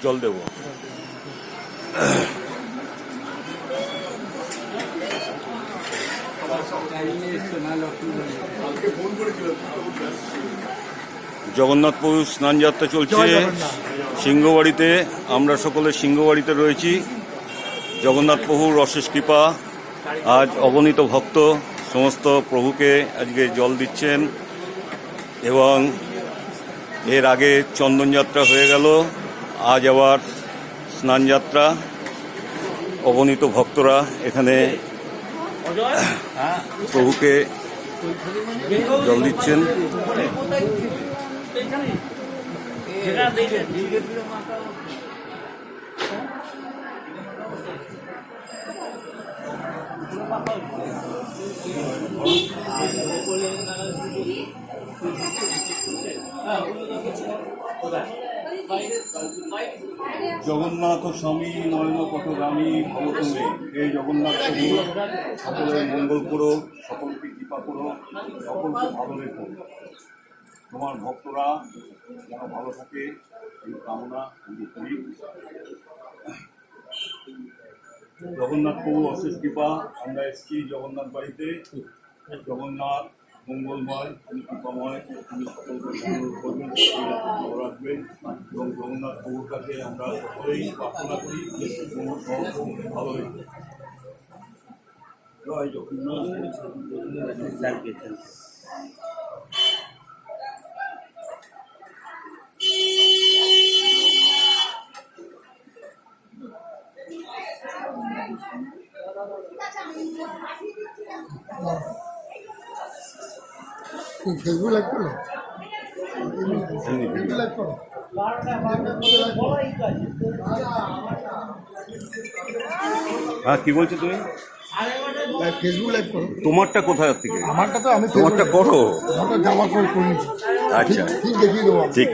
জল দেব। জগন্নাথ প্রভু স্নানযাত্রা চলছে সিংহবাড়িতে। আমরা সকলে সিংহবাড়িতে রয়েছি। জগন্নাথ প্রভুর অশেষ কৃপা, আজ অগণিত ভক্ত সমস্ত প্রভুকে আজকে জল দিচ্ছেন এবং এর আগে চন্দনযাত্রা হয়ে গেল, আজ আবার স্নানযাত্রা। অগণিত ভক্তরা এখানে প্রভুকে জল দিচ্ছেন। জগন্নাথ স্বামী নয়ন পথগামী ভবতমে, হে জগন্নাথ প্রভু সকলের মঙ্গল করো, সকলকে কৃপা করো, সকলকে ভালো রেখো। তোমার ভক্তরা যেন ভালো থাকে এই কামনা আমি করি। জগন্নাথ প্রভু অশেষ কৃপা, আমরা এসেছি জগন্নাথ বাড়িতে। জগন্নাথ মঙ্গলময়, তিনি কৃপাময়, তিনি সকলকে মঙ্গল করবেন, ভালো রাখবেন এবং জগন্নাথ প্রভুর কাছে আমরা সকলেই প্রার্থনা করি ভালো রেখে। জয় জগন্নাথ। ফেসবুক লাইভ করো, লাইভ করো। হ্যাঁ, কি বলছো তুমি? ফেসবুক লাইভ করো। তোমারটা কোথায় থেকে? আমারটা তো আমি তোমারটা করো। আমারটা জামা করে নিচ্ছি। আচ্ছা, ঠিক দেখিয়ে দেবো। ঠিক।